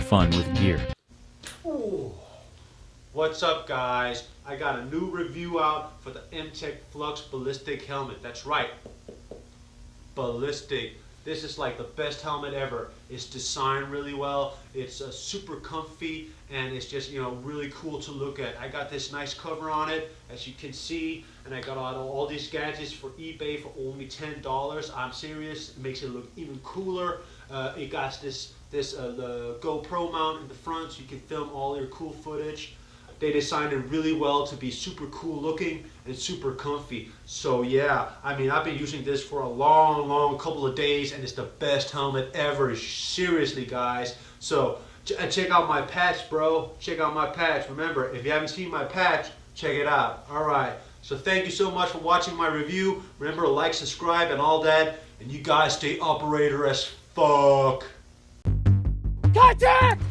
fun with gear. Ooh. What's up, guys? I got a new review out for the MTEK FLUX ballistic helmet. That's right, ballistic. This is like the best helmet ever. It's designed really well. It's super comfy, and it's just, you know, really cool to look at. I got this nice cover on it, as you can see, and I got all these gadgets for eBay for only $10. I'm serious. It makes it look even cooler. It got the GoPro mount in the front, so you can film all your cool footage. They designed it really well to be super cool looking and super comfy. So yeah, I mean, I've been using this for a long couple of days, and it's the best helmet ever. Seriously, guys. So check out my patch, bro. Check out my patch. Remember, if you haven't seen my patch, check it out. All right. So thank you so much for watching my review. Remember to like, subscribe, and all that. And you guys stay operator as fuck. Contact!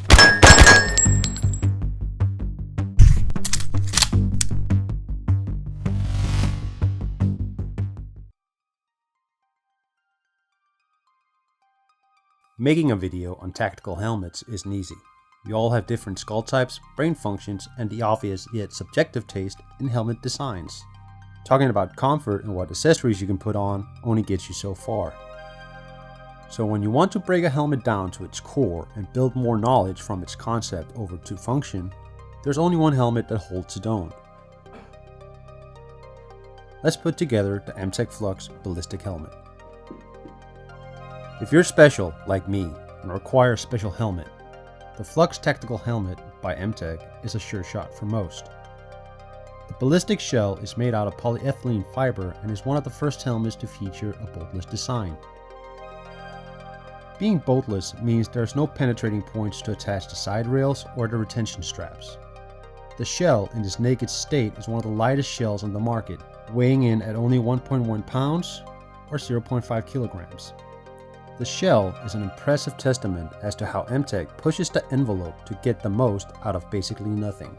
Making a video on tactical helmets isn't easy. We all have different skull types, brain functions, and the obvious yet subjective taste in helmet designs. Talking about comfort and what accessories you can put on only gets you so far. So when you want to break a helmet down to its core and build more knowledge from its concept over to function, there's only one helmet that holds its own. Let's put together the MTEK FLUX ballistic helmet. If you're special, like me, and require a special helmet, the Flux Tactical Helmet by MTEK is a sure shot for most. The ballistic shell is made out of polyethylene fiber and is one of the first helmets to feature a boltless design. Being boltless means there's no penetrating points to attach the side rails or the retention straps. The shell in its naked state is one of the lightest shells on the market, weighing in at only 1.1 pounds or 0.5 kilograms. The shell is an impressive testament as to how MTEK pushes the envelope to get the most out of basically nothing.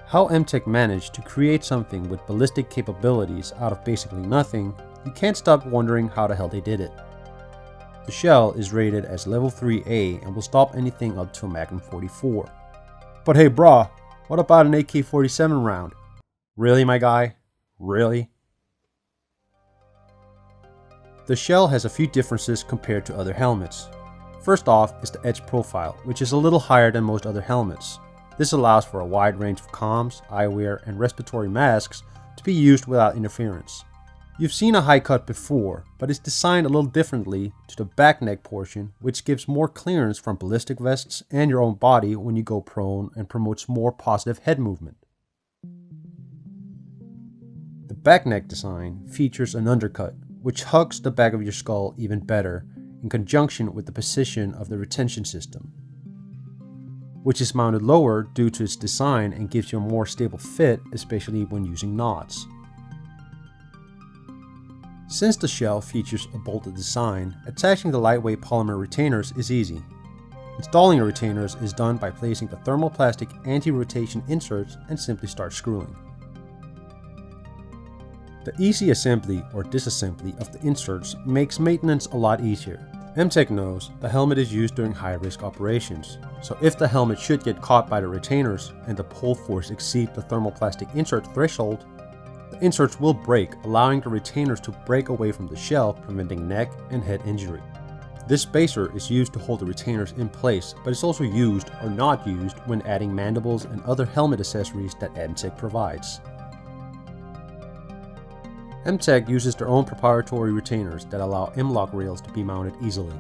How MTEK managed to create something with ballistic capabilities out of basically nothing, you can't stop wondering how the hell they did it. The shell is rated as level 3A and will stop anything up to a Magnum 44. But hey brah, what about an AK-47 round? Really, my guy? Really? The shell has a few differences compared to other helmets. First off is the edge profile, which is a little higher than most other helmets. This allows for a wide range of comms, eyewear, and respiratory masks to be used without interference. You've seen a high cut before, but it's designed a little differently to the back neck portion, which gives more clearance from ballistic vests and your own body when you go prone and promotes more positive head movement. The back neck design features an undercut, which hugs the back of your skull even better in conjunction with the position of the retention system, which is mounted lower due to its design and gives you a more stable fit, especially when using knots. Since the shell features a bolted design, attaching the lightweight polymer retainers is easy. Installing the retainers is done by placing the thermoplastic anti-rotation inserts and simply start screwing. The easy assembly or disassembly of the inserts makes maintenance a lot easier. MTEK knows the helmet is used during high-risk operations, so if the helmet should get caught by the retainers and the pull force exceed the thermoplastic insert threshold, the inserts will break, allowing the retainers to break away from the shell, preventing neck and head injury. This spacer is used to hold the retainers in place, but is also used or not used when adding mandibles and other helmet accessories that MTEK provides. MTEK uses their own proprietary retainers that allow M-LOK rails to be mounted easily.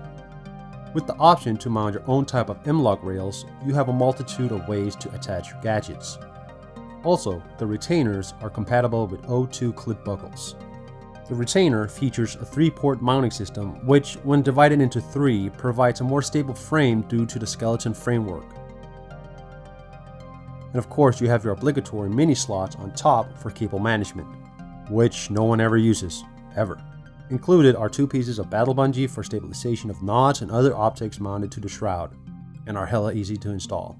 With the option to mount your own type of M-LOK rails, you have a multitude of ways to attach your gadgets. Also, the retainers are compatible with O2 clip buckles. The retainer features a 3-port mounting system which, when divided into 3, provides a more stable frame due to the skeleton framework. And of course, you have your obligatory mini slots on top for cable management, which no one ever uses, ever. Included are 2 pieces of battle bungee for stabilization of knots and other objects mounted to the shroud, and are hella easy to install.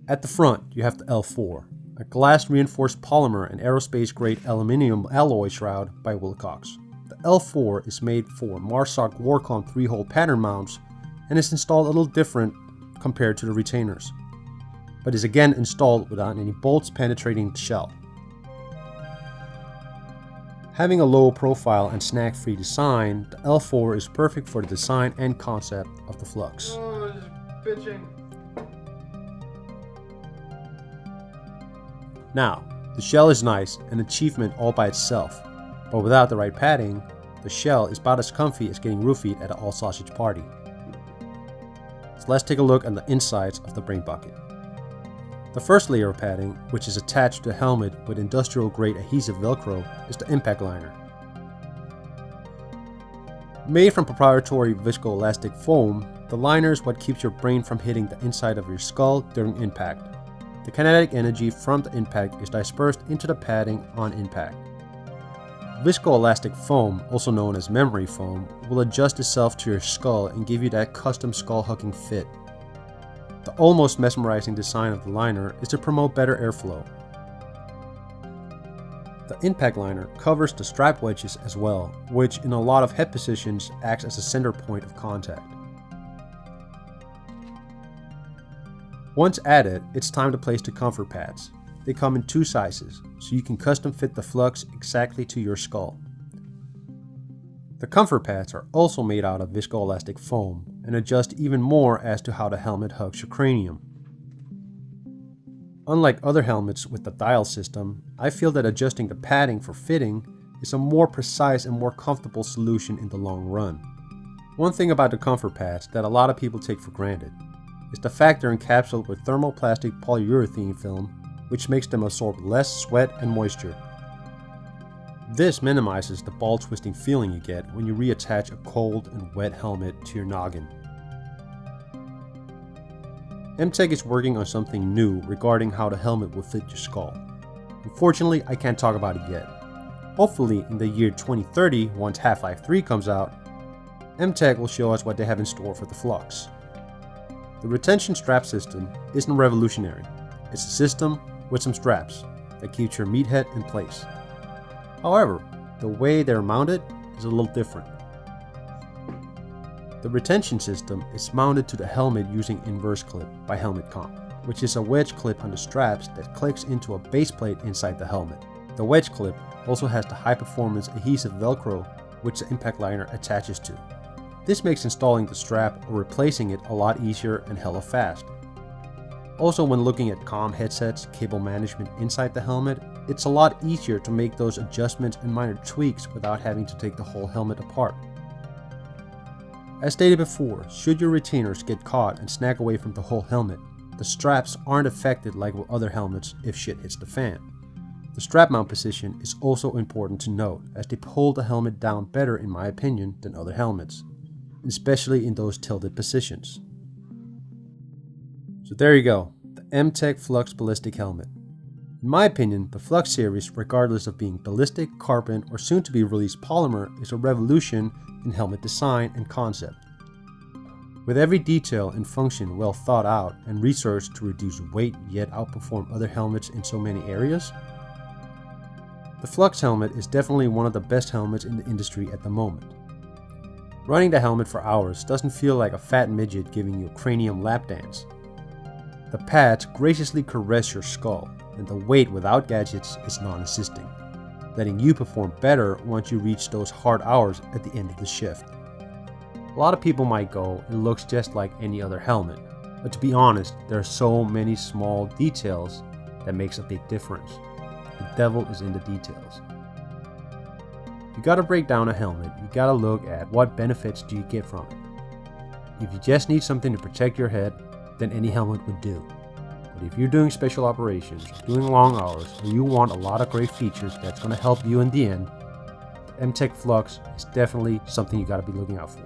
At the front, you have the L4, a glass-reinforced polymer and aerospace-grade aluminum alloy shroud by Wilcox. The L4 is made for Marsoc Warcom 3-hole pattern mounts and is installed a little different compared to the retainers, but is again installed without any bolts penetrating the shell. Having a low profile and snag-free design, the L4 is perfect for the design and concept of the Flux. Oh, it's bitching. Now, the shell is nice, an achievement all by itself, but without the right padding, the shell is about as comfy as getting roofied at an all-sausage party. So let's take a look at the insides of the brain bucket. The first layer of padding, which is attached to the helmet with industrial-grade adhesive Velcro, is the impact liner. Made from proprietary viscoelastic foam, the liner is what keeps your brain from hitting the inside of your skull during impact. The kinetic energy from the impact is dispersed into the padding on impact. Viscoelastic foam, also known as memory foam, will adjust itself to your skull and give you that custom skull-hugging fit. The almost mesmerizing design of the liner is to promote better airflow. The impact liner covers the strap wedges as well, which in a lot of head positions acts as a center point of contact. Once added, it's time to place the comfort pads. They come in 2 sizes, so you can custom fit the Flux exactly to your skull. The comfort pads are also made out of viscoelastic foam and adjust even more as to how the helmet hugs your cranium. Unlike other helmets with the dial system, I feel that adjusting the padding for fitting is a more precise and more comfortable solution in the long run. One thing about the comfort pads that a lot of people take for granted is the fact they're encapsulated with thermoplastic polyurethane film, which makes them absorb less sweat and moisture. This minimizes the ball twisting feeling you get when you reattach a cold and wet helmet to your noggin. MTEK is working on something new regarding how the helmet will fit your skull. Unfortunately, I can't talk about it yet. Hopefully, in the year 2030, once Half-Life 3 comes out, MTEK will show us what they have in store for the Flux. The retention strap system isn't revolutionary. It's a system with some straps that keeps your meathead in place. However, the way they're mounted is a little different. The retention system is mounted to the helmet using inverse clip by Helmet Comp, which is a wedge clip on the straps that clicks into a base plate inside the helmet. The wedge clip also has the high-performance adhesive Velcro, which the impact liner attaches to. This makes installing the strap or replacing it a lot easier and hella fast. Also, when looking at comm headsets, cable management inside the helmet, it's a lot easier to make those adjustments and minor tweaks without having to take the whole helmet apart. As stated before, should your retainers get caught and snag away from the whole helmet, the straps aren't affected like with other helmets if shit hits the fan. The strap mount position is also important to note, as they pull the helmet down better in my opinion than other helmets, especially in those tilted positions. So there you go, the MTEK FLUX Ballistic Helmet. In my opinion, the Flux series, regardless of being ballistic, carbon, or soon to be released polymer, is a revolution in helmet design and concept. With every detail and function well thought out and researched to reduce weight yet outperform other helmets in so many areas, the Flux helmet is definitely one of the best helmets in the industry at the moment. Running the helmet for hours doesn't feel like a fat midget giving you a cranium lap dance. The pads graciously caress your skull, and the weight without gadgets is non-assisting, letting you perform better once you reach those hard hours at the end of the shift. A lot of people might go, it looks just like any other helmet, but to be honest, there are so many small details that makes a big difference. The devil is in the details. You gotta break down a helmet, you gotta look at what benefits do you get from it. If you just need something to protect your head, then any helmet would do. But if you're doing special operations, doing long hours, or you want a lot of great features that's gonna help you in the end, the MTEK FLUX is definitely something you gotta be looking out for.